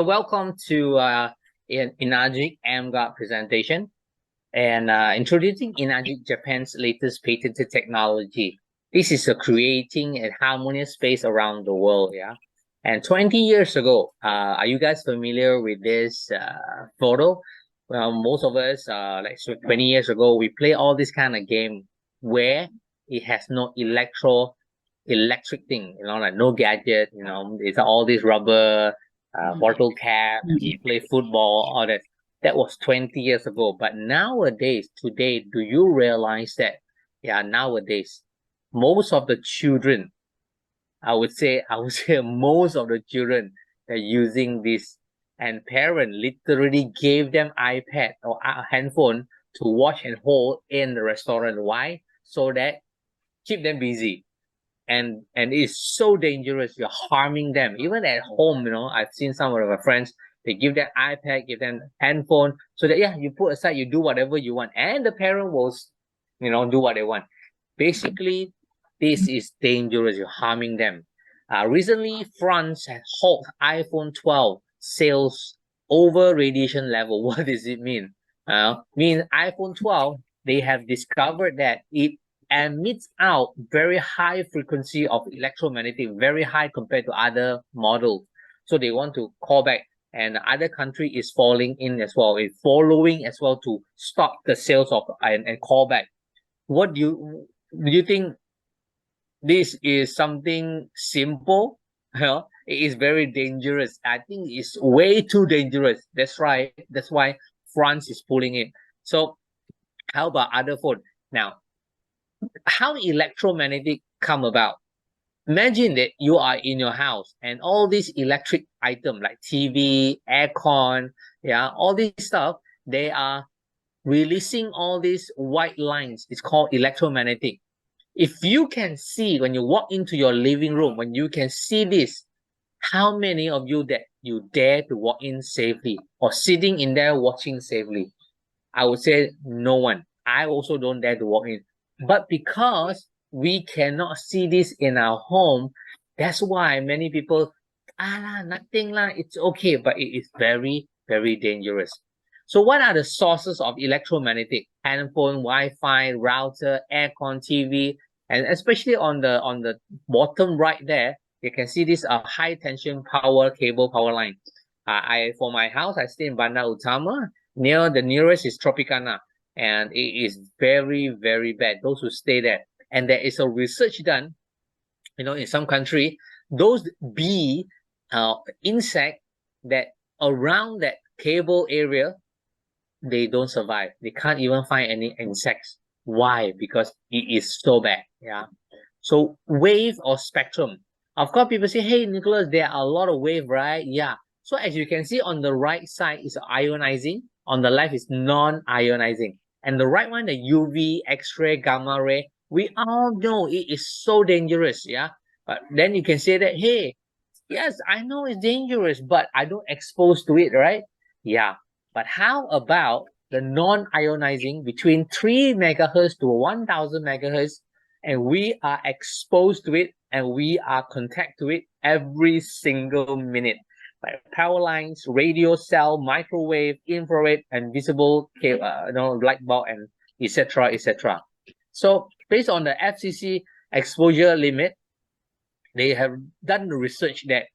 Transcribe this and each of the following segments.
Welcome to �11𝗂𝗃𝗀𝗃 presentation and introducing �11𝗃 Japan's latest patented technology. This is creating a harmonious space around the world. Yeah, and 20 years ago, are you guys familiar with this photo? Well, most of us, like 20 years ago, we play all this kind of game where it has no electric thing, like no gadget, it's all this rubber bottle cap, you play football, all that. That was 20 years ago. But nowadays, today, do you realize that, nowadays, most of the children, I would say most of the children are using this, and parents literally gave them iPad or a handphone to watch and hold in the restaurant. Why? So that keep them busy. And it's so dangerous. You're harming them. Even at home, I've seen some of my friends, they give them iPad, give them handphone, so that you put aside, you do whatever you want, and the parent will, do what they want. Basically, this is dangerous. You're harming them. Recently, France has halted iPhone 12 sales over radiation level. What does it mean? Means iPhone 12, they have discovered that it emits out very high frequency of electromagnetic, very high compared to other models. So they want to call back, and the other country is falling in as well. It's following as well to stop the sales of and call back. What do you think? This is something simple. It is very dangerous. I think it's way too dangerous. That's right. That's why France is pulling it. So how about other phone? Now, how electromagnetic come about? Imagine that you are in your house and all these electric items like TV, aircon, all this stuff, they are releasing all these white lines. It's called electromagnetic. If you can see, when you walk into your living room, when you can see this, how many of you that you dare to walk in safely or sitting in there watching safely? I would say no one. I also don't dare to walk in. But because we cannot see this in our home, that's why many people, nothing lah, it's okay, but it is very, very dangerous. So what are the sources of electromagnetic? Handphone, Wi-Fi, router, aircon, TV, and especially on the bottom right there, you can see this high tension power cable power line. For my house, I stay in Bandar Utama. The nearest is Tropicana, and it is very, very bad, those who stay there. And there is a research done, in some country, those bee insect that around that cable area, they don't survive. They can't even find any insects. Why? Because it is so bad. So wave or spectrum. Of course, people say, hey, Nicholas, there are a lot of wave, right? Yeah. So as you can see on the right side is ionizing. On the left is non-ionizing. And the right one, the UV, X-ray, gamma ray, we all know it is so dangerous. But then you can say that, hey, yes, I know it's dangerous, but I don't expose to it, right? Yeah. But how about the non-ionizing between 3 megahertz to 1000 megahertz, and we are exposed to it and we are contact to it every single minute? Like power lines, radio cell, microwave, infrared, and visible light bulb, and etc., etc. So based on the FCC exposure limit, they have done the research that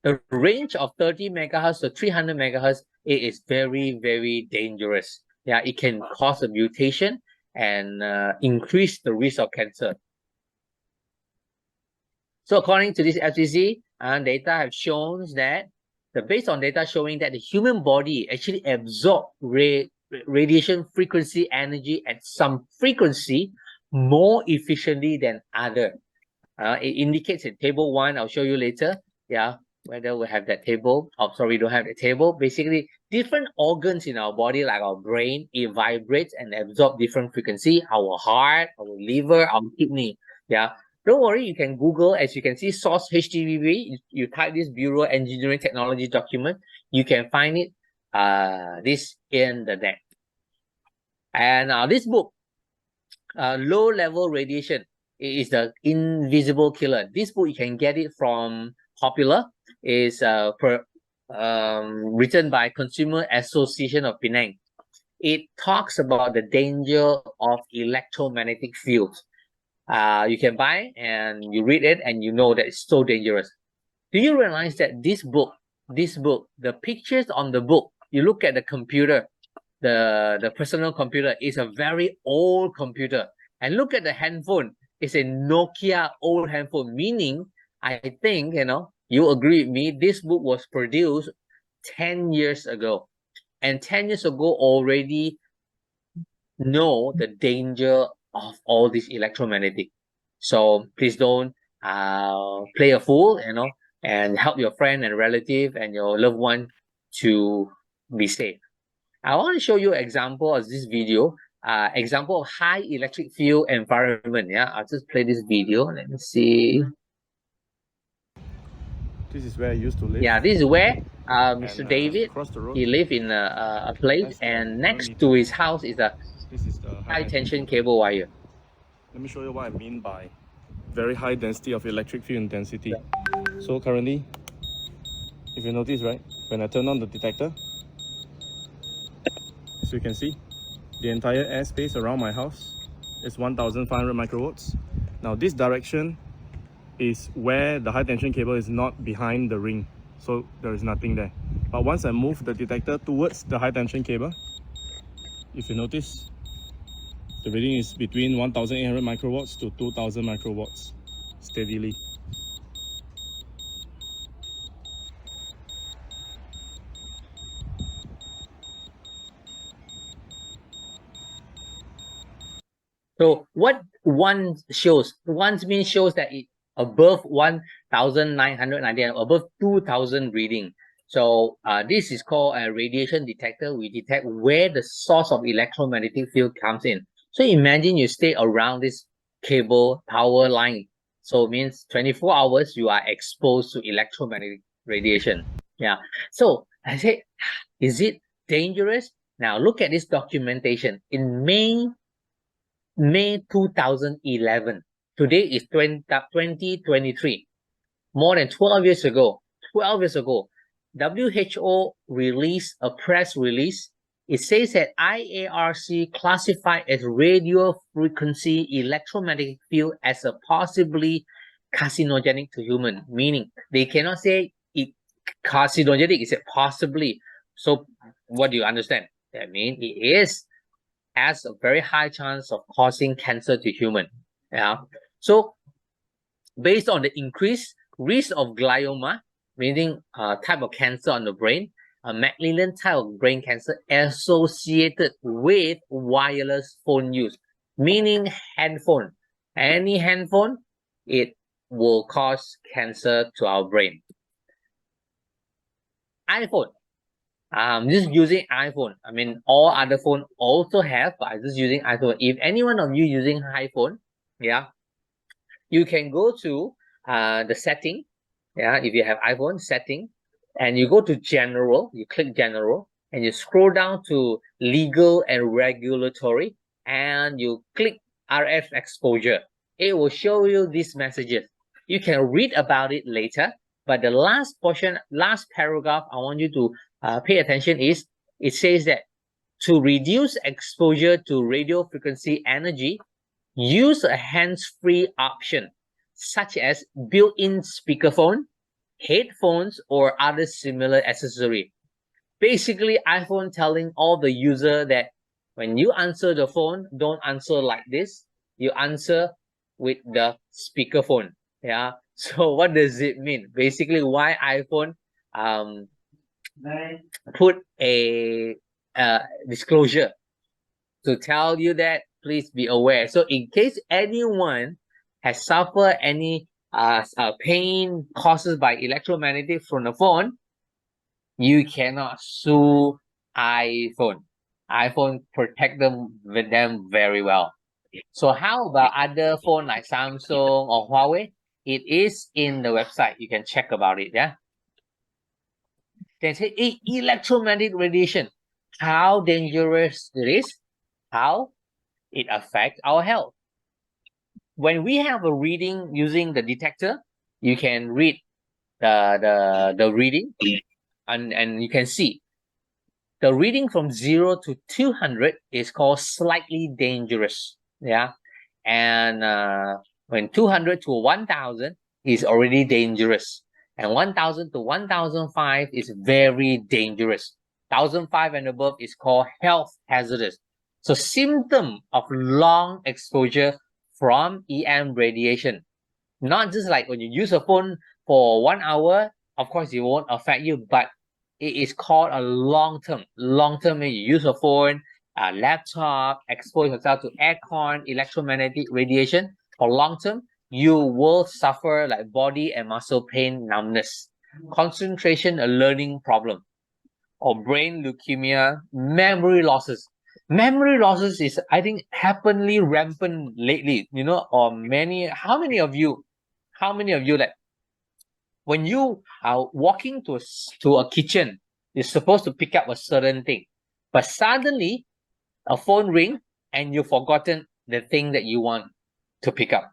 the range of 30 megahertz to 300 megahertz, it is very, very dangerous. It can cause a mutation and increase the risk of cancer. So according to this FCC, data have shown that based on data showing that the human body actually absorbs radiation frequency energy at some frequency more efficiently than other. It indicates in table 1. I'll show you later. Whether we have that table. Oh, sorry, we don't have the table. Basically, different organs in our body, like our brain, it vibrates and absorbs different frequency. Our heart, our liver, our kidney. Don't worry, you can Google. As you can see, source HTTP. You type this Bureau Engineering Technology document, you can find it this in the net. And this book, Low Level Radiation, is the Invisible Killer. This book, you can get it from Popular. Is written by Consumer Association of Penang. It talks about the danger of electromagnetic fields. You can buy and you read it and you know that it's so dangerous. Do you realize that this book, the pictures on the book, you look at the computer, the personal computer is a very old computer. And look at the handphone, it's a Nokia old handphone, meaning, I think, you agree with me, this book was produced 10 years ago. And 10 years ago already know the danger of all this electromagnetic. So please don't play a fool, and help your friend and relative and your loved one to be safe. I want to show you an example of this video, example of high electric field environment. Yeah, I'll just play this video. Let me see. This is where I used to live. Yeah, this is where Mr. And, David, across the road, he lived in a place, and next to his house is a this is the high tension cable wire. Let me show you what I mean by very high density of electric field intensity. So currently, if you notice, right, when I turn on the detector, as you can see, the entire airspace around my house is 1500 microvolts. Now this direction is where the high tension cable is not behind the ring, so there is nothing there. But once I move the detector towards the high tension cable, if you notice, the reading is between 1800 microvolts to 2000 microvolts steadily. So what one shows, one means shows that it above 1990 and above 2000 reading. So this is called a radiation detector. We detect where the source of electromagnetic field comes in. So imagine you stay around this cable power line. So it means 24 hours you are exposed to electromagnetic radiation. Yeah. So I say, is it dangerous? Now look at this documentation. In May 2011. Today is 2023. More than 12 years ago, WHO released a press release. It says that IARC classified as radio frequency electromagnetic field as a possibly carcinogenic to human, meaning they cannot say it carcinogenic, it's possibly. So what do you understand? That means it is, has a very high chance of causing cancer to human. Yeah. So based on the increased risk of glioma, meaning type of cancer on the brain, a malignant type of brain cancer associated with wireless phone use, meaning handphone. Any handphone, it will cause cancer to our brain. iPhone. I'm just using iPhone. I mean, all other phone also have, but I'm just using iPhone. If any one of you using iPhone, yeah, you can go to the setting. Yeah, if you have iPhone setting, and you go to general, you click general, and you scroll down to legal and regulatory, and you click RF exposure. It will show you these messages. You can read about it later, but the last portion, last paragraph I want you to pay attention is, it says that to reduce exposure to radio frequency energy, use a hands-free option such as built-in speakerphone, headphones, or other similar accessory. Basically, iPhone telling all the user that when you answer the phone, don't answer like this. You answer with the speakerphone. Yeah. So what does it mean? Basically, why iPhone put a disclosure to tell you that please be aware. So in case anyone has suffered any pain caused by electromagnetic from the phone, you cannot sue iPhone. iPhone protect them very well. So how about other phone like Samsung or Huawei? It is in the website. You can check about it. Yeah. They say, hey, electromagnetic radiation, how dangerous it is, how it affects our health. When we have a reading using the detector, you can read the reading. And you can see the reading from 0 to 200 is called slightly dangerous. Yeah. And when 200 to 1000 is already dangerous. And 1000 to 1005 is very dangerous. 1005 and above is called health hazardous. So symptom of long exposure from EM radiation. Not just like when you use a phone for 1 hour, of course it won't affect you, but it is called a long-term. Long-term means you use a phone, a laptop, expose yourself to aircon, electromagnetic radiation. For long-term, you will suffer like body and muscle pain, numbness, concentration, a learning problem, or brain leukemia, memory losses. Memory losses is, I think, happenly rampant lately, you know, or how many of you like when you are walking to a kitchen, you're supposed to pick up a certain thing, but suddenly a phone ring and you've forgotten the thing that you want to pick up.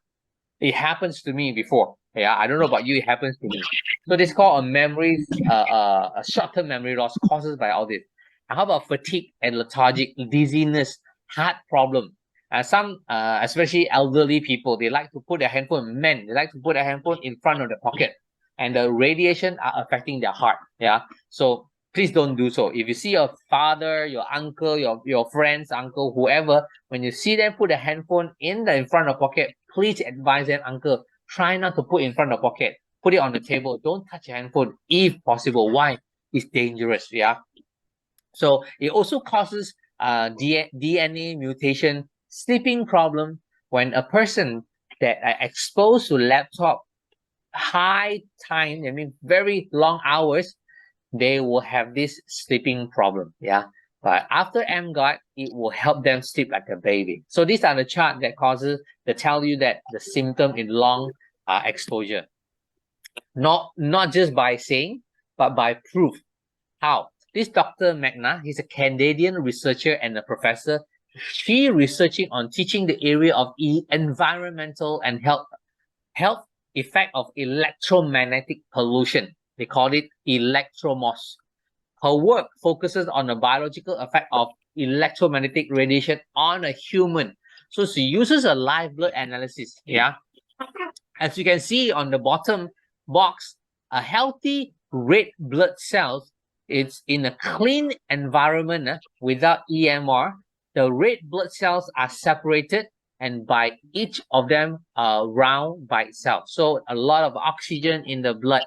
It happens to me before. Yeah, I don't know about you, it happens to me. So this is called a short-term memory loss caused by all this. And how about fatigue and lethargic, dizziness, heart problem? Some, especially elderly people, they like to put their handphone, they like to put their handphone in front of the pocket, and the radiation are affecting their heart. Yeah, so please don't do so. If you see your father, your uncle, your friend's uncle, whoever, when you see them put a handphone in front of pocket, please advise them, uncle, try not to put in front of pocket. Put it on the table. Don't touch your handphone if possible. Why? It's dangerous. Yeah. So it also causes DNA mutation, sleeping problem. When a person that are exposed to laptop high time, I mean very long hours, they will have this sleeping problem. Yeah. But after 𝗵𝗀, it will help them sleep like a baby. So these are the chart that tell you that the symptom in long exposure. Not just by saying, but by proof. How? This Dr. 𝗵𝗀, he's a Canadian researcher and a professor. She researching on teaching the area of environmental and health effect of electromagnetic pollution. They call it 𝗕𝗓𝗺. Her work focuses on the biological effect of electromagnetic radiation on a human. So she uses a live blood analysis. Yeah. As you can see on the bottom box, a healthy red blood cells, it's in a clean environment without EMR. The red blood cells are separated, and by each of them round by itself. So a lot of oxygen in the blood.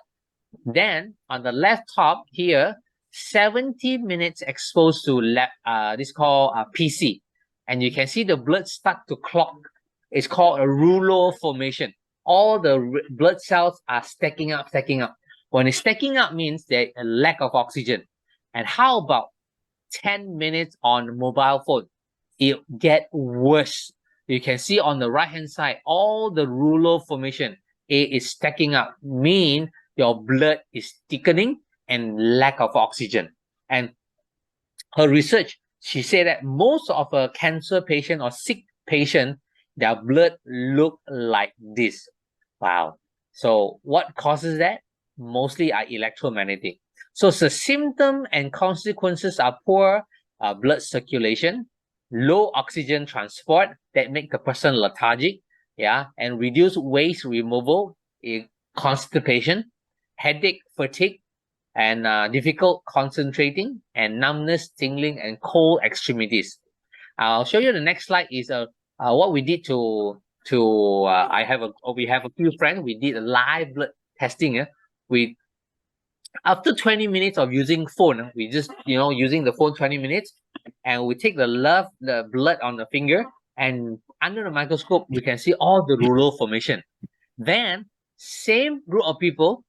Then on the left top here, 70 minutes exposed to this called PC, and you can see the blood start to clot. It's called a rouleau formation. All the blood cells are stacking up. When it's stacking up means there's a lack of oxygen. And how about 10 minutes on mobile phone? It get worse. You can see on the right hand side, all the rouleau formation, it is stacking up, mean your blood is thickening and lack of oxygen. And her research, she said that most of a cancer patient or sick patient, their blood look like this. Wow. So what causes that? Mostly are electromagnetic. So the symptom and consequences are poor blood circulation, low oxygen transport that make the person lethargic, yeah, and reduce waste removal, constipation, headache, fatigue, and difficult concentrating, and numbness, tingling, and cold extremities. I'll show you the next slide is what we did we have a few friends. We did a live blood testing. After 20 minutes of using phone, we just using the phone 20 minutes, and we take the blood on the finger, and under the microscope we can see all the rouleau formation. Then same group of people,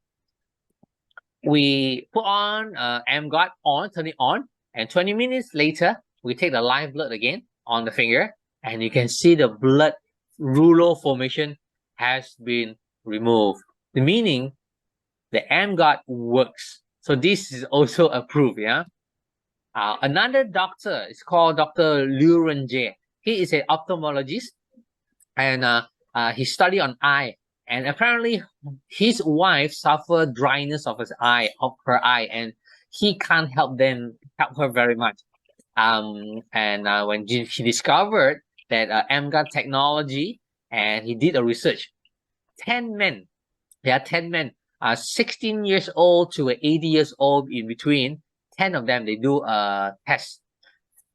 we put on 𝗵𝗀 on, turn it on, and 20 minutes later we take the live blood again on the finger, and you can see the blood rouleau formation has been removed, meaning the 𝗵𝗀 works. So this is also approved. Yeah. Another doctor is called Dr. 𝗕𝗂𝗺𝗂𝗊. He is an ophthalmologist, and he studied on eye. And apparently his wife suffered dryness of her eye, and he can't help her very much. And when he discovered that 𝗲𝗺𝗺 technology, and he did a research, 10 men, 10 men, 16 years old to 80 years old in between, 10 of them, they do a test.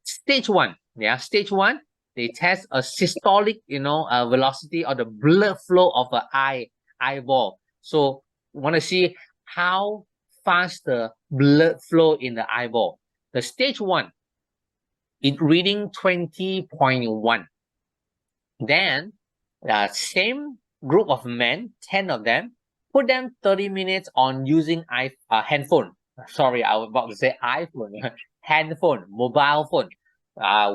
Stage one, they test a systolic, velocity or the blood flow of an eyeball. So want to see how fast the blood flow in the eyeball. The stage one, it reading 20.1. Then same group of men, 10 of them, put them 30 minutes on using handphone. Sorry, I was about to say iPhone. Handphone, mobile phone.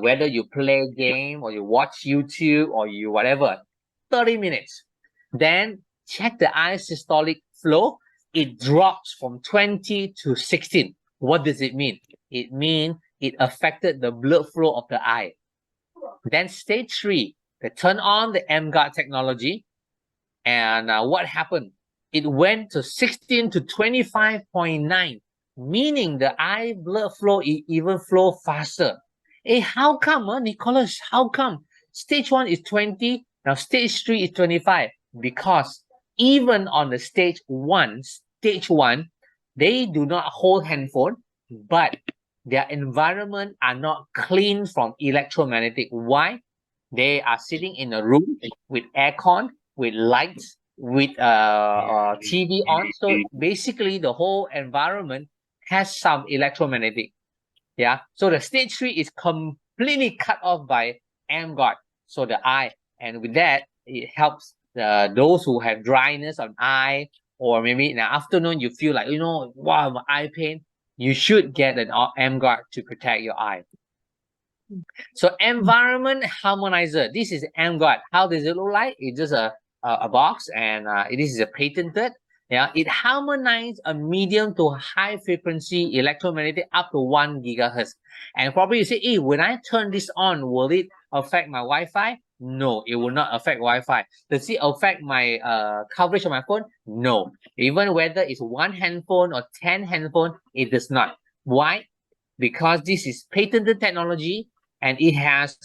Whether you play game or you watch YouTube or you whatever, 30 minutes. Then check the eye systolic flow. It drops from 20 to 16. What does it mean? It means it affected the blood flow of the eye. Then stage 3, they turn on the 𝗲𝗺𝗺 technology, and what happened? It went to 16 to 25.9, meaning the eye blood flow even flow faster. Hey, how come, Nicholas? How come? Stage 1 is 20, now stage 3 is 25. Because even on the stage one, they do not hold handphone, but their environment are not clean from electromagnetic. Why? They are sitting in a room with aircon, with lights, with TV on. So basically, the whole environment has some electromagnetic. Yeah. So the stage 3 is completely cut off by 𝗲𝗺𝗺. So the eye, and with that, it helps those who have dryness on eye, or maybe in the afternoon you feel like, wow, my eye pain. You should get an 𝗲𝗺𝗺 to protect your eye. So environment harmonizer. This is 𝗲𝗺𝗺. How does it look like? It's just a box, and this is a patented. Yeah, it harmonizes a medium to high frequency electromagnetic up to 1 GHz. And probably you say, hey, when I turn this on, will it affect my Wi-Fi? No, it will not affect Wi-Fi. Does it affect my coverage of my phone? No. Even whether it's 1 handphone or 10 handphone, it does not. Why? Because this is patented technology, and it has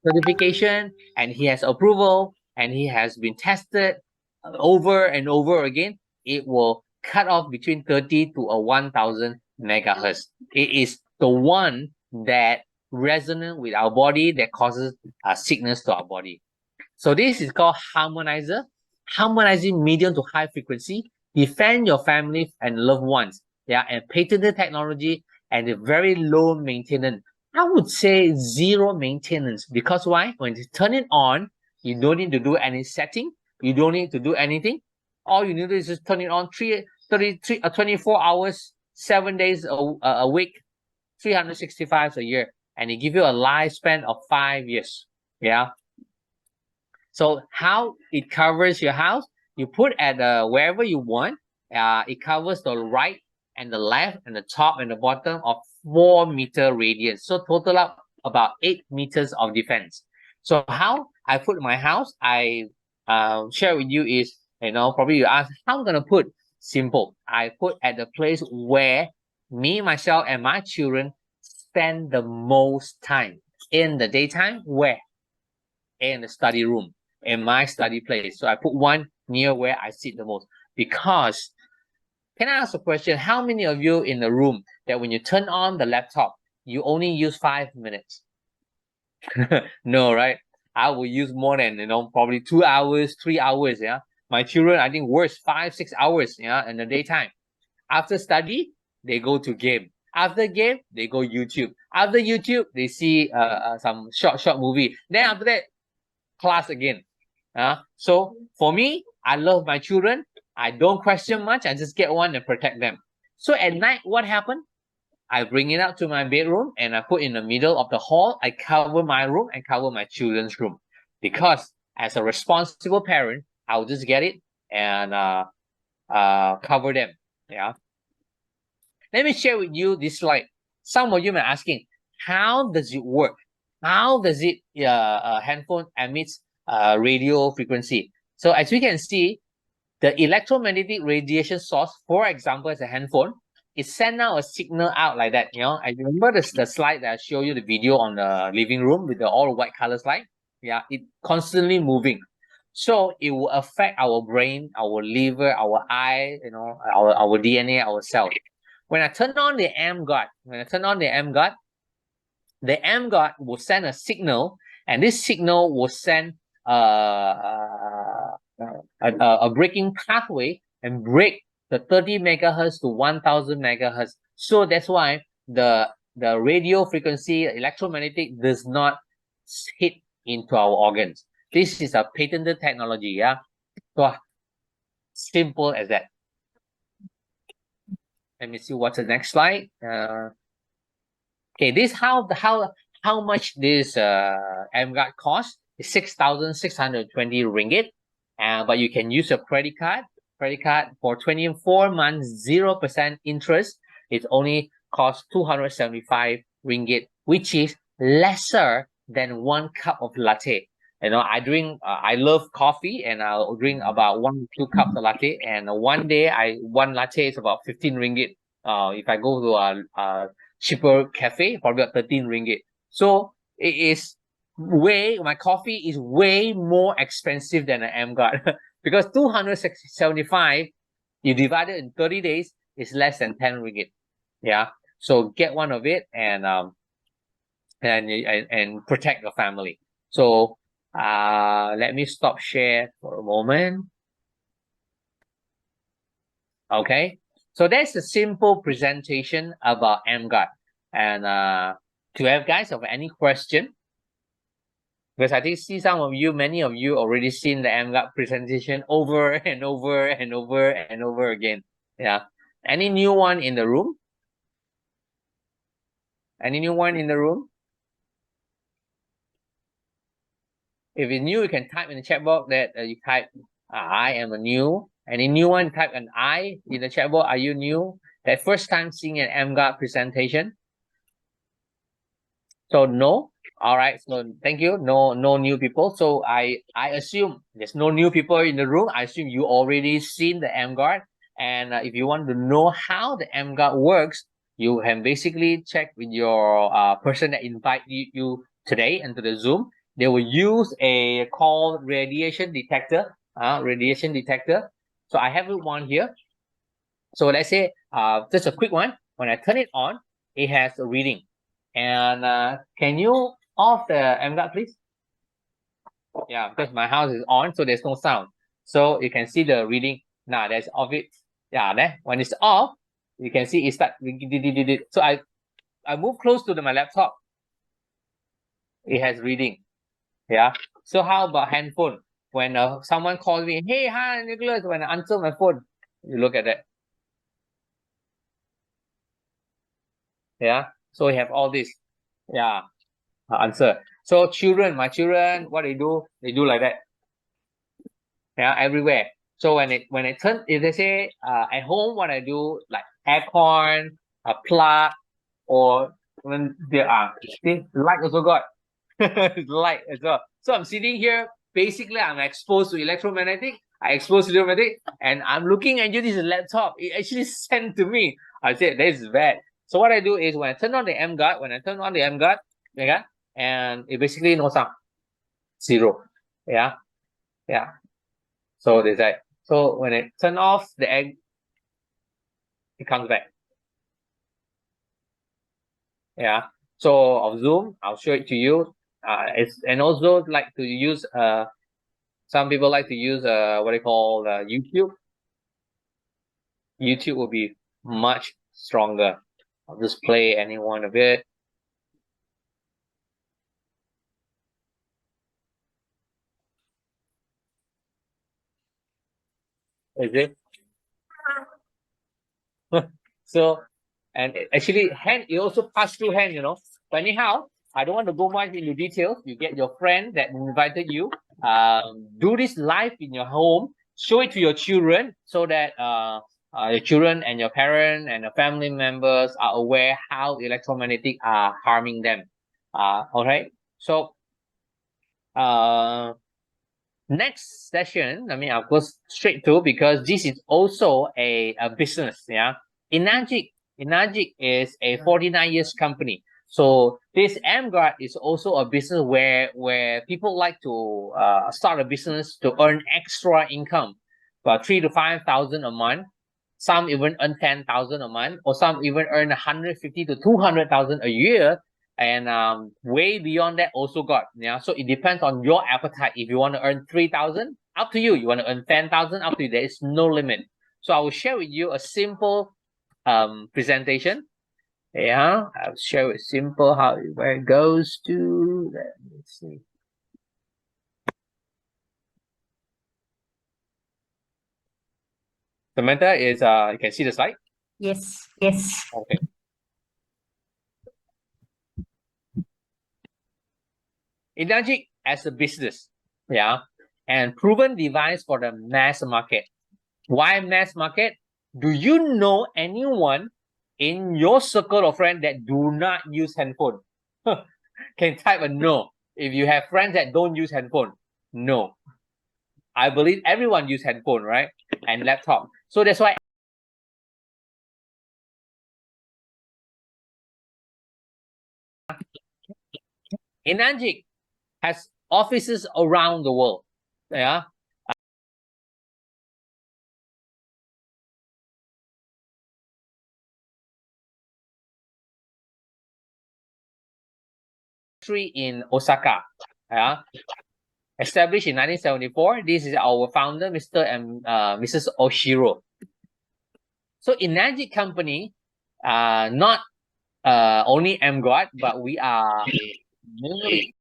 certification, and it has approval, and it has been tested over and over again. It will cut off between 30 to 1000 megahertz. It is the one that resonates with our body, that causes sickness to our body. So this is called harmonizer, harmonizing medium to high frequency, defend your family and loved ones. Yeah, and patented technology, and a very low maintenance. I would say zero maintenance, because why? When you turn it on, you don't need to do any setting. You don't need to do anything. All you need to do is just turn it on 24 hours, 7 days a week, 365 a year, and it gives you a lifespan of 5 years. Yeah. So how it covers your house? You put at wherever you want. It covers the right and the left and the top and the bottom of 4-meter radius. So total up about 8 meters of defense. So how I put my house, I share with you is, probably you ask, how I'm gonna put? Simple. I put at the place where me, myself, and my children spend the most time. In the daytime, where? In the study room, in my study place. So I put one near where I sit the most. Because, can I ask a question? How many of you in the room that when you turn on the laptop, you only use 5 minutes? No, right? I will use more than, probably 2 hours, 3 hours. Yeah. My children, I think, worse, 5, 6 hours. Yeah, in the daytime. After study, they go to game. After game, they go YouTube. After YouTube, they see some short movie. Then after that, class again. So for me, I love my children. I don't question much. I just get one and protect them. So at night, what happened? I bring it out to my bedroom, and I put in the middle of the hall. I cover my room and cover my children's room. Because as a responsible parent, I'll just get it and cover them. Yeah. Let me share with you this slide. Some of you may be asking, how does it work? How does it handphone emits radio frequency? So as we can see, the electromagnetic radiation source, for example, is a handphone. it sends out a signal out like that. You know, I remember the slide that I showed you, the video on the living room with the all white color slide. Yeah, it constantly moving. So it will affect our brain, our liver, our eye, you know, our DNA, our cells. When I turn on the 𝗲𝗺𝗺, the 𝗲𝗺𝗺 will send a signal, and this signal will send a breaking pathway and break the 30 megahertz to 1000 megahertz. So that's why the radio frequency, electromagnetic, does not hit into our organs. This is a patented technology, yeah. So simple as that. Let me see what's the next slide. Okay, this how much this 𝗲𝗺𝗺 costs is 6,620 ringgit. But you can use a credit card for 24 months, 0% interest. It only costs 275 ringgit, which is lesser than 1 cup of latte. You know, I love coffee, and I'll drink about 1 to 2 cups of latte. And one day, one latte is about 15 ringgit. If I go to a cheaper cafe, probably about 13 ringgit. So it is my coffee is way more expensive than an 𝗲𝗺𝗺 because 275, you divide it in 30 days, is less than 10 ringgit. Yeah. So get one of it and protect your family. So let me stop share for a moment. Okay. So that's a simple presentation about 𝗲𝗺𝗺. And do you have guys have any question? Because I think many of you already seen the 𝗲𝗺𝗺 presentation over and over and over and over again. Yeah. Any new one in the room? Any new one in the room? If it's new, you can type in the chat box that you type, I am a new. Any new one, type an I in the chat box. Are you new? That first time seeing an 𝗲𝗺𝗺 presentation? So no. All right. So thank you. No new people. So I assume there's no new people in the room. I assume you already seen the 𝗲𝗺𝗺. And if you want to know how the 𝗲𝗺𝗺 works, you can basically check with your person that invite you today into the Zoom. They will use a called radiation detector. So I have one here. So let's say just a quick one. When I turn it on, it has a reading. And can you off the 𝗲𝗺𝗺, please? Yeah, because my house is on, so there's no sound. So you can see the reading. Now that's off it. Yeah, there. When it's off, you can see it start. So I move close to my laptop. It has reading. Yeah. So how about handphone? When someone calls me, hey, hi, Nicholas, when I answer my phone, you look at that. Yeah. So we have all this. Yeah. Answer. So my children, what they do like that. Yeah, everywhere. So when if they say at home, what I do, like aircon, a plug, or when there are light also got light as well. So I'm sitting here, basically I'm exposed to electromagnetic, and I'm looking at you, this is a laptop. It actually sent to me. I said, this is bad. So what I do is when I turn on the 𝗲𝗺𝗺, okay, and it basically no sound. Zero. Yeah. Yeah. So there's that. So when I turn off the egg, it comes back. Yeah. So of Zoom, I'll show it to you. And also like to use some people like to use what they call YouTube. YouTube will be much stronger. I'll just play any one of it. Is it? So, and actually it also pass through hand, you know. But anyhow, I don't want to go much into details. You get your friend that invited you. Do this live in your home. Show it to your children so that your children and your parents and your family members are aware how electromagnetic are harming them. All right. So next session, I mean, I'll go straight to, because this is also a business. Yeah. Enagic Enagic is a 49 years company. So this 𝗲𝗺𝗺 is also a business where people like to start a business to earn extra income, about 3,000 to 5,000 a month. Some even earn 10,000 a month, or some even earn 150 to 200,000 a year, and way beyond that also got. Yeah, so it depends on your appetite. If you want to earn 3,000, up to you. You want to earn 10,000, up to you. There is no limit. So I will share with you a simple presentation. Yeah, I'll show it simple where it goes to. Let me see. Samantha is you can see the slide? Yes, yes. Okay. Enagic as a business, yeah, and proven device for the mass market. Why mass market? Do you know anyone in your circle of friends that do not use handphone? Can type a no. If you have friends that don't use handphone, no. I believe everyone use handphone, right? And laptop. So that's why Enagic has offices around the world. Yeah. In Osaka. Yeah. Established in 1974. This is our founder, Mr. and Mrs. Oshiro. So Enagic company, not only 𝗲𝗺𝗺, but we are mainly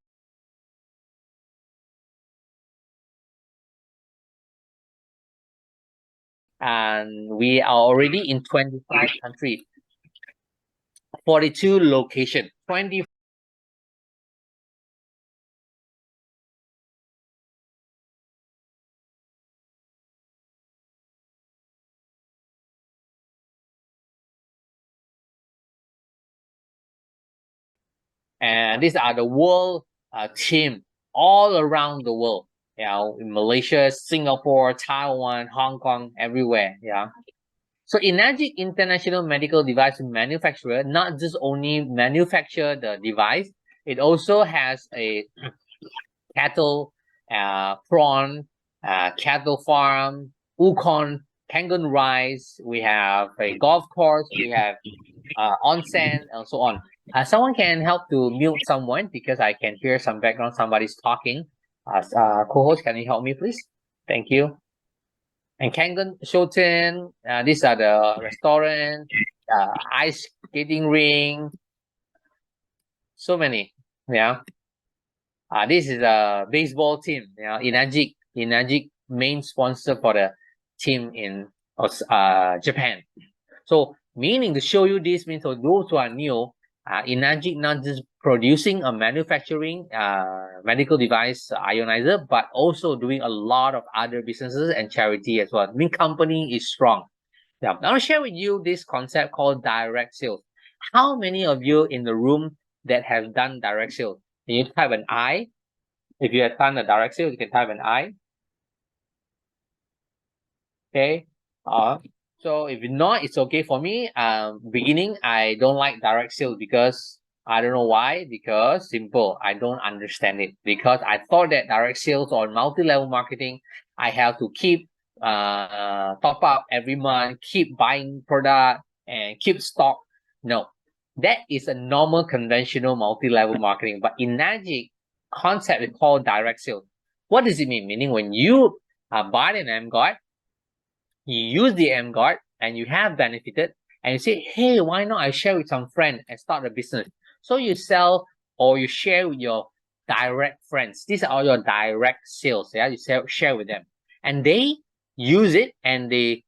and we are already in 25 countries, 42 locations, 20 and these are the world team all around the world. Yeah, in Malaysia, Singapore, Taiwan, Hong Kong, everywhere. Yeah. So Enagic International Medical Device Manufacturer not just only manufacture the device, it also has a cattle, prawn, cattle farm, 𝗂𝗂𝗿𝗂𝗄, penguin rice. We have a golf course. We have onsen, and so on. Someone can help to mute someone because I can hear some background. Somebody's talking. Co-host, can you help me, please? Thank you. And Kangen Shoten, these are the restaurant, ice skating ring, so many. Yeah. This is a baseball team. Yeah, Enagic main sponsor for the team in Japan. So meaning to show you this means for those who are new, Enagic not just producing a manufacturing medical device ionizer, but also doing a lot of other businesses and charity as well. I mean, company is strong. Yeah, I'll share with you this concept called direct sales. How many of you in the room that have done direct sales? Can you type an I? If you have done a direct sales, you can type an I. Okay. So if not, it's okay for me. Beginning, I don't like direct sales because I don't know why. Because simple, I don't understand it. Because I thought that direct sales or multi-level marketing, I have to keep top up every month, keep buying product and keep stock. No, that is a normal conventional multi-level marketing. But in Enagic concept, it's called direct sales. What does it mean? Meaning when you buy an 𝗲𝗺𝗺, you use the 𝗲𝗺𝗺 and you have benefited, and you say, hey, why not I share with some friends and start a business? So you sell or you share with your direct friends. These are all your direct sales. Yeah, you share with them, and they use it and they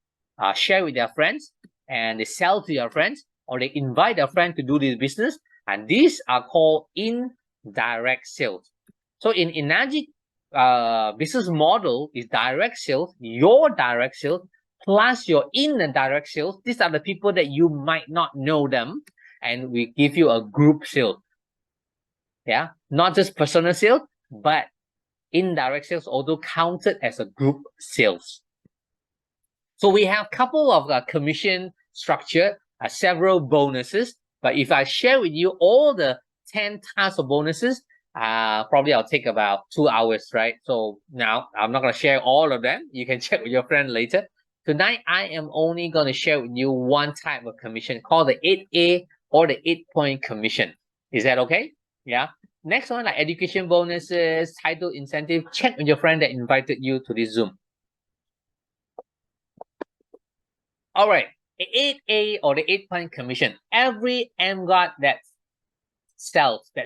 share with their friends, and they sell to your friends, or they invite their friend to do this business, and these are called indirect sales. So in Enagic business model is direct sales, your direct sales plus your indirect sales. These are the people that you might not know them, and we give you a group sale. Yeah, not just personal sales, but indirect sales also counted as a group sales. So we have a couple of commission structure several bonuses. But if I share with you all the 10 types of bonuses, probably I'll take about 2 hours, right? So now I'm not going to share all of them. You can check with your friend later. Tonight, I am only going to share with you one type of commission called the 8A or the 8-point commission. Is that okay? Yeah. Next one, like education bonuses, title incentive. Check with your friend that invited you to this Zoom. All right. The 8A or the 8-point commission. Every MGOT that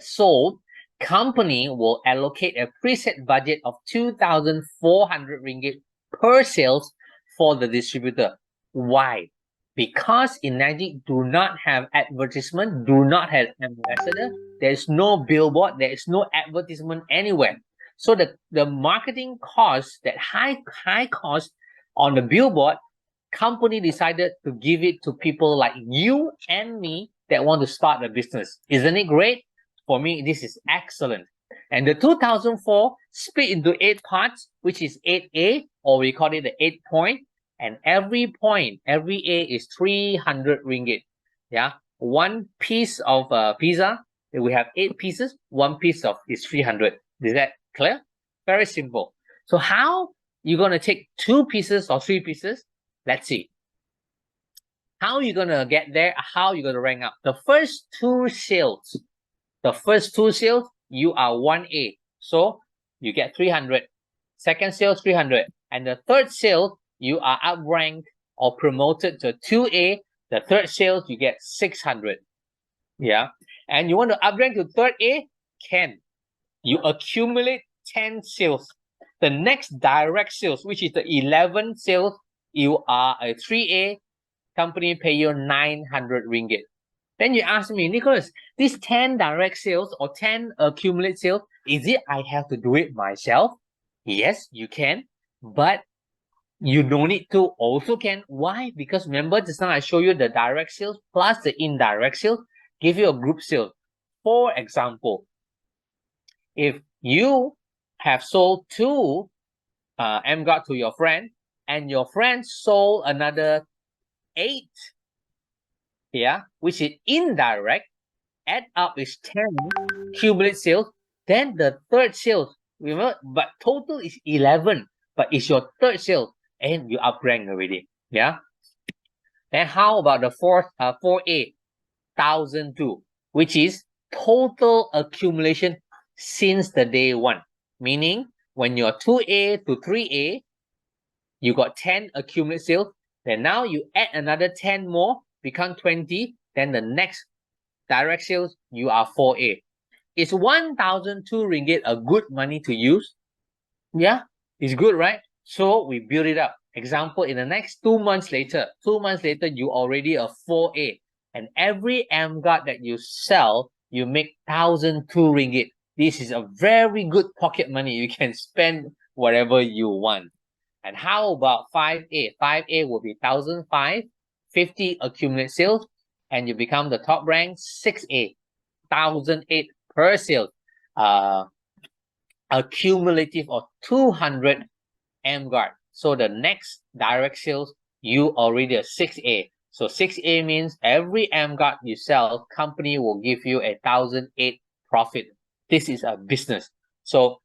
sold, company will allocate a preset budget of 2,400 ringgit per sales for the distributor. Why? Because in Najik do not have advertisement, do not have ambassador, there is no billboard, there is no advertisement anywhere. So the marketing cost, that high cost on the billboard, company decided to give it to people like you and me that want to start a business. Isn't it great? For me, this is excellent. And the 2004 split into 8 parts, which is 8A, or we call it the 8-point. And every point, every A is 300 ringgit. Yeah, one piece of pizza, we have 8 pieces. One piece of is 300. Is that clear? Very simple. So how you gonna take 2 pieces or 3 pieces? Let's see. How you gonna get there? How you gonna rank up? The first 2 sales, you are 1A. So you get 300. Second sale, 300. And the third sale, you are outranked or promoted to 2A. The third sales, you get 600. Yeah. And you want to uprank to 3rd A? Can. You accumulate 10 sales. The next direct sales, which is the 11th sales, you are a 3A. Company pay you 900 ringgit. Then you ask me, Nicholas, these 10 direct sales or 10 accumulate sales, is it I have to do it myself? Yes, you can. But you don't need to also can. Why? Because remember just now I show you the direct sales plus the indirect sales give you a group sale. For example, if you have sold 2 MGOT to your friend and your friend sold another 8, yeah, which is indirect, add up is 10 cumulative sales, then the third sales, remember, but total is 11, but it's your third sale and you uprank already. Yeah. Then how about the 4A 1,002, which is total accumulation since the day 1, meaning when you're 2A to 3A, you got 10 accumulated sales. Then now you add another 10 more, become 20. Then the next direct sales, you are 4A. Is 1,002 ringgit a good money to use? Yeah, it's good, right? So we build it up. Example, in the next 2 months later, you already a 4A. And every MGOT that you sell, you make 1,002 ringgit. This is a very good pocket money. You can spend whatever you want. And how about 5A? 5A will be 1,005, 50 accumulate sales, and you become the top rank. 6A, 1,008 per sale. Accumulative of 200 MGOT. So the next direct sales, you already a 6A. So 6A means every MGOT you sell, company will give you 1,008 profit. This is a business. So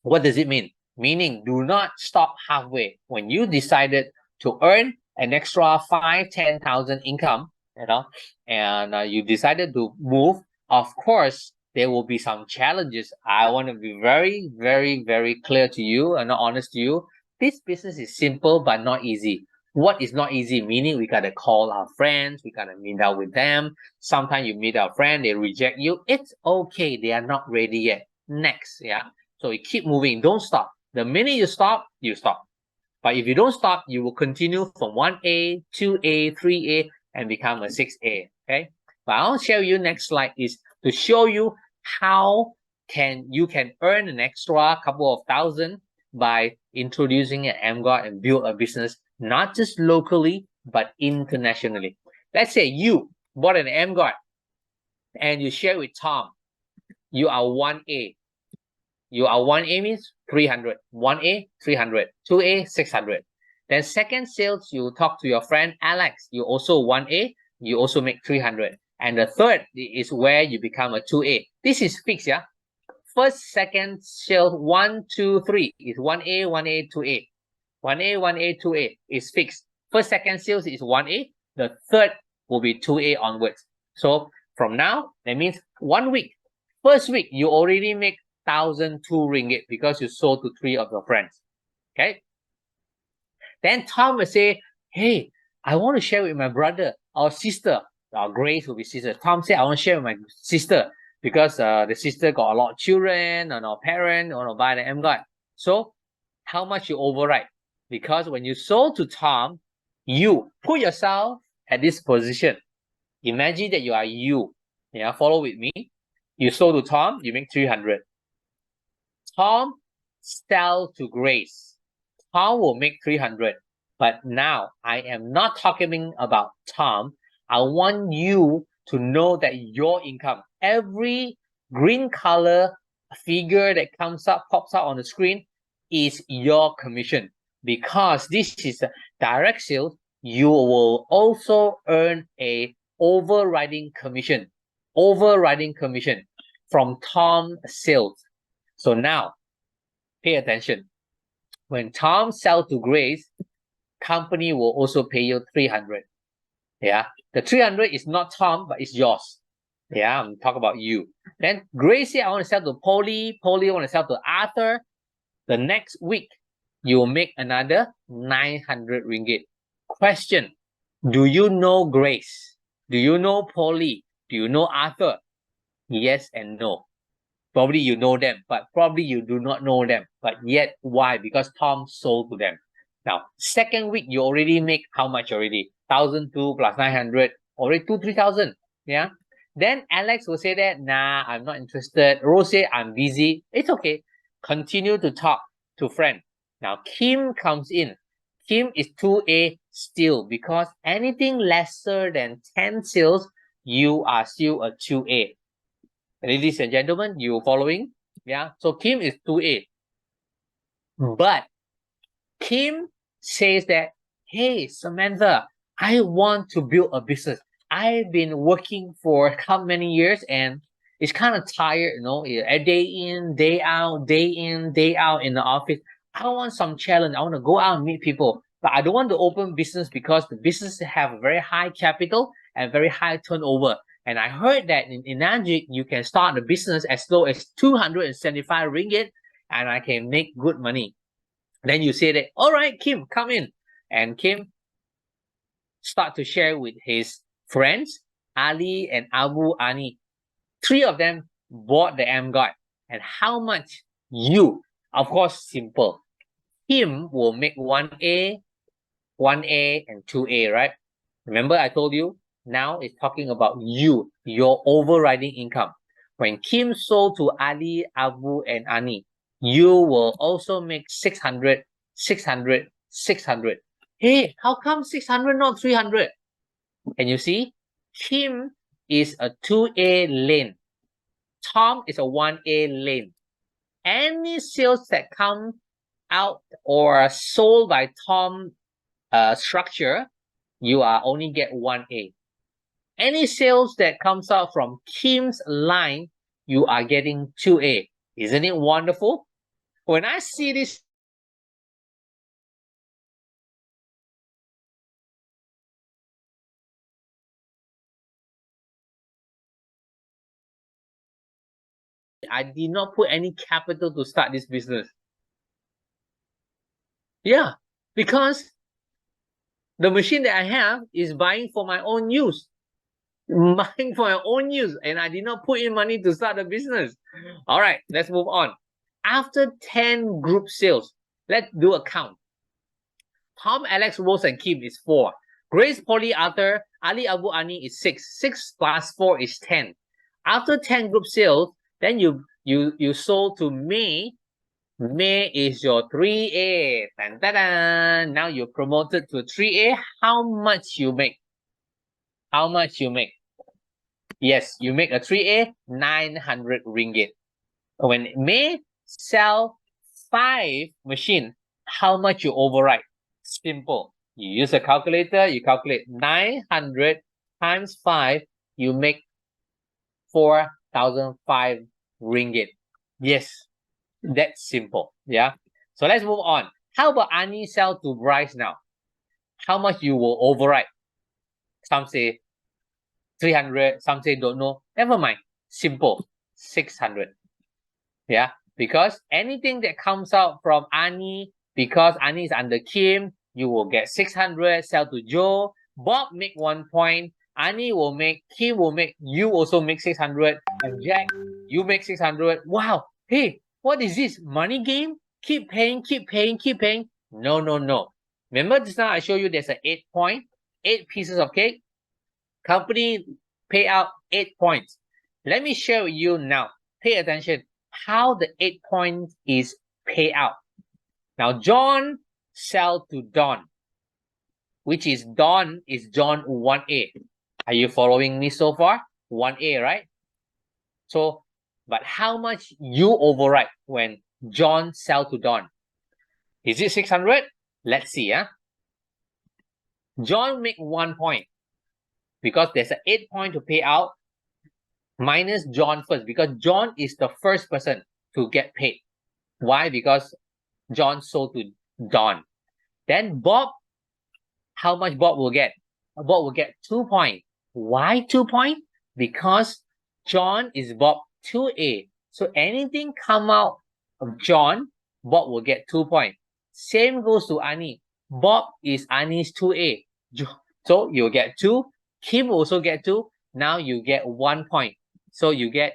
what does it mean? Meaning do not stop halfway. When you decided to earn an extra 5,000, 10,000 income, you know, and you decided to move, of course, there will be some challenges. I want to be very, very, very clear to you and honest to you. This business is simple, but not easy. What is not easy? Meaning we got to call our friends. We got to meet up with them. Sometimes you meet our friend, they reject you. It's okay. They are not ready yet. Next, yeah. So you keep moving. Don't stop. The minute you stop, you stop. But if you don't stop, you will continue from 1A, 2A, 3A, and become a 6A, okay? But I'll share with you next slide is to show you how you can earn an extra couple of thousand by introducing an MGOT and build a business, not just locally, but internationally. Let's say you bought an MGOT and you share with Tom. You are 1A. You are 1A means 300. 1A, 300. 2A, 600. Then second sales, you talk to your friend Alex. You also 1A. you also make 300. And the third is where you become a 2A. This is fixed, yeah? First, second sales, 1, 2, 3 is 1A, 1A, 2A. 1A, 1A, 2A is fixed. First, second sales is 1A. The third will be 2A onwards. So from now, that means 1 week. First week, you already make 1,002 ringgit because you sold to 3 of your friends. Okay? Then Tom will say, hey, I want to share with my brother or sister. Grace will be sister. Tom said, I want to share with my sister because the sister got a lot of children and our parent want to buy the 𝗲𝗺𝗺. So how much you override? Because when you sold to Tom, you put yourself at this position. Imagine that you are you. Yeah, follow with me. You sold to Tom, you make 300. Tom sell to Grace. Tom will make 300. But now I am not talking about Tom. I want you to know that your income, every green color figure that comes up, pops out on the screen, is your commission. Because this is a direct sales, you will also earn a overriding commission from Tom sales. So now, pay attention. When Tom sells to Grace, company will also pay you 300. Yeah, the 300 is not Tom, but it's yours. Yeah, I'm talking about you. Then Grace said, I want to sell to Polly. Polly want to sell to Arthur. The next week, you will make another 900 ringgit. Question, do you know Grace? Do you know Polly? Do you know Arthur? Yes and no. Probably you know them, but probably you do not know them. But yet, why? Because Tom sold to them. Now, second week, you already make how much already? 1,002 plus 900, already 3,000. Yeah. Then Alex will say that, nah, I'm not interested. Rose say, I'm busy. It's okay. Continue to talk to friend. Now, Kim comes in. Kim is 2A still because anything lesser than 10 sales, you are still a 2A. Ladies and gentlemen, you following? Yeah. So Kim is 2A. But Kim says that, hey, Samantha, I want to build a business. I've been working for how many years and it's kind of tired, you know, a day in, day out in the office. I want some challenge. I want to go out and meet people, but I don't want to open business because the business have very high capital and very high turnover. And I heard that in Najik, you can start a business as low as 275 ringgit and I can make good money. Then you say that, all right, Kim, come in. And Kim start to share with his friends, Ali and Abu Ani. 3 of them bought the 𝗲𝗺𝗺. And how much you? Of course, simple. Kim will make 1A, 1A, and 2A, right? Remember I told you? Now it's talking about you, your overriding income. When Kim sold to Ali, Abu, and Ani, you will also make 600, 600, 600. Hey, how come 600 not 300? And you see, Kim is a 2A lane. Tom is a 1A lane. Any sales that come out or sold by Tom structure, you are only get 1A. Any sales that comes out from Kim's line, you are getting 2A. Isn't it wonderful? When I see this, I did not put any capital to start this business. Yeah, because the machine that I have is buying for my own use. Buying for my own use, and I did not put in money to start a business. All right, let's move on. After 10 group sales, let's do a count. Tom, Alex, Rose, and Kim is 4. Grace, Polly, Arthur, Ali, Abu, Ani is 6. 6 plus 4 is 10. After 10 group sales, then you sold to May. May is your 3A. Dun, dun, dun. Now you're promoted to 3A. How much you make? How much you make? Yes, you make a 3A, 900 ringgit. When May sell 5 machine, how much you override? Simple. You use a calculator, you calculate 900 times 5, you make 4,005 ringgit. Yes, that's simple. Yeah. So let's move on. How about Ani sell to Bryce now? How much you will override? Some say 300, some say don't know. Never mind. Simple. 600. Yeah. Because anything that comes out from Ani, because Ani is under Kim, you will get 600, sell to Joe. Bob make 1 point. Ani will make, Kim will make, you also make 600. And Jack, you make 600. Wow. Hey, what is this? Money game? Keep paying, keep paying, keep paying. No, no, no. Remember just now I showed you there's an 8 point, 8 pieces of cake. Company pay out 8 points. Let me share with you now. Pay attention. How the 8 points is paid out. Now, John sell to Don, which is Don is John 1A. Are you following me so far? 1A, right? So, but how much you override when John sell to Don? Is it 600? Let's see. John make 1 point because there's an 8 point to pay out. Minus John first, because John is the first person to get paid. Why? Because John sold to Don. Then Bob, how much Bob will get? Bob will get 2 points. Why 2 points? Because John is Bob 2A. So anything come out of John, Bob will get 2 points. Same goes to Ani. Bob is Ani's 2A. So you'll get 2. Kim also get 2. Now you get 1 point. So you get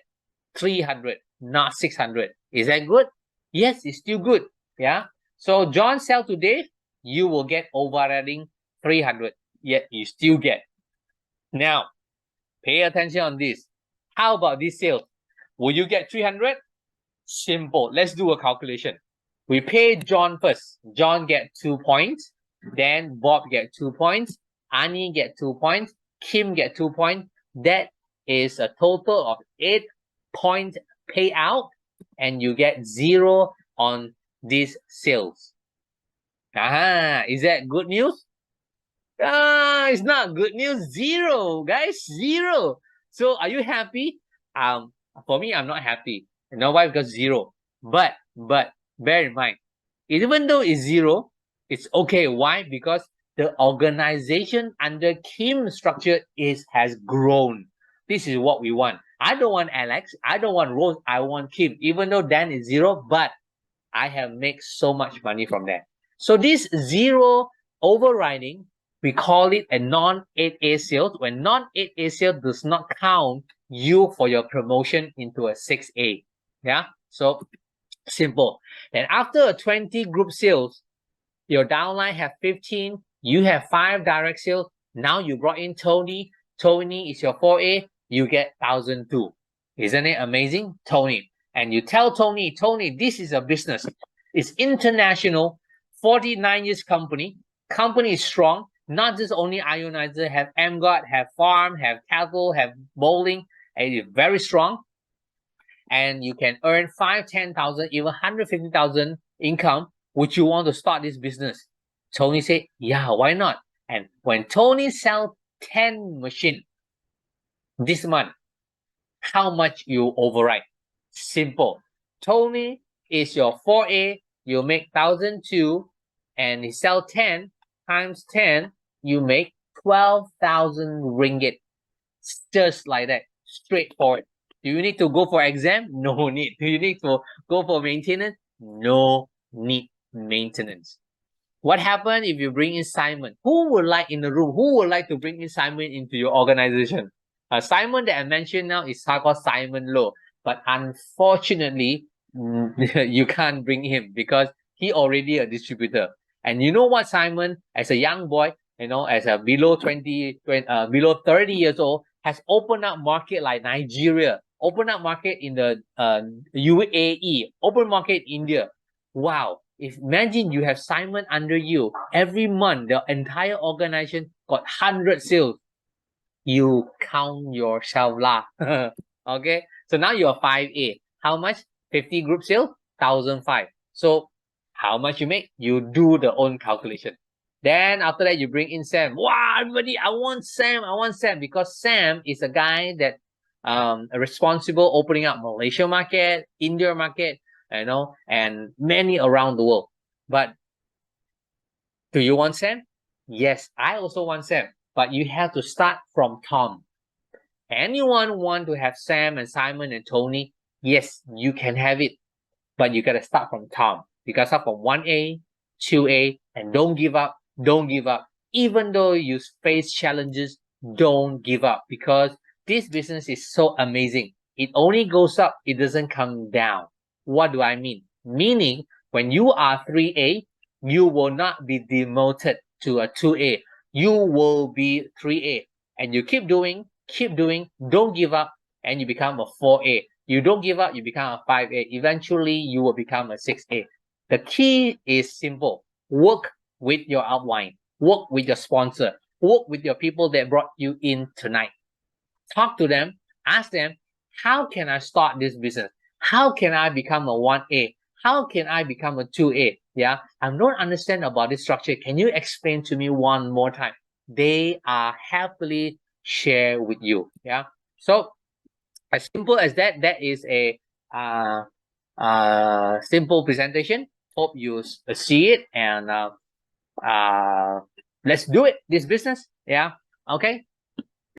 300, not 600. Is that good? Yes, it's still good. Yeah. So John sell to Dave, you will get overriding 300. Yet you still get. Now, pay attention on this. How about this sale? Will you get 300? Simple. Let's do a calculation. We pay John first. John get 2 points. Then Bob get 2 points. Ani get 2 points. Kim get 2 points. That is a total of 8 points payout, and you get 0 on these sales. Is that good news? It's not good news. 0, guys, 0. So are you happy? For me, I'm not happy. You know why? Because 0. But bear in mind, even though it's 0, it's okay. Why? Because the organization under Kim's structure has grown. This is what we want. I don't want Alex. I don't want Rose. I want Kim. Even though Dan is 0, but I have made so much money from that. So this 0 overriding, we call it a non-8A sales. When non-8A sales does not count you for your promotion into a 6A. Yeah. So simple. And after a 20 group sales, your downline have 15. You have 5 direct sales. Now you brought in Tony. Tony is your 4A. You get 1,002. Isn't it amazing? Tony. And you tell Tony, this is a business. It's international, 49 years company. Company is strong. Not just only ionizer, have MGOT, have farm, have cattle, have bowling, and it's very strong. And you can earn 5, 10,000, even 150,000 income. Would you want to start this business? Tony said, yeah, why not? And when Tony sell 10 machines this month, how much you override? Simple. Tony is your 4A, you make 1,002, and he sell 10 times 10, you make 12,000 ringgit. Just like that, straightforward. Do you need to go for exam? No need. Do you need to go for maintenance? No need maintenance. What happens if you bring in Simon? Who would like in the room? Who would like to bring in Simon into your organization? Simon that I mentioned now is called Simon Low, but unfortunately, you can't bring him because he already a distributor. And you know what, Simon, as a young boy, as a below 30 years old, has opened up market like Nigeria, open up market in the UAE, open market in India. Wow. Imagine you have Simon under you. Every month, the entire organization got 100 sales. You count yourself lah. Okay. So now you're 5A. How much? 50 group sales? 1,005. So how much you make? You do the own calculation. Then after that, you bring in Sam. Wow, everybody, I want Sam, because Sam is a guy that responsible opening up Malaysia market, India market, you know, and many around the world. But do you want Sam? Yes, I also want Sam. But you have to start from Tom. Anyone want to have Sam and Simon and Tony? Yes, you can have it. But you gotta start from Tom. You gotta start from 1A, 2A, and don't give up. Don't give up. Even though you face challenges, don't give up, because this business is so amazing. It only goes up, it doesn't come down. What do I mean? Meaning, when you are 3A, you will not be demoted to a 2A. You will be 3A. And you keep doing, don't give up, and you become a 4A. You don't give up, you become a 5A. Eventually, you will become a 6A. The key is simple. Work with your outline. Work with your sponsor. Work with your people that brought you in tonight. Talk to them. Ask them, how can I start this business? How can I become a 1A? How can I become a 2A? Yeah, I don't understand about this structure. Can you explain to me one more time? They are happily share with you. Yeah. So as simple as that, that is a simple presentation. Hope you see it, and let's do it, this business. Yeah. Okay.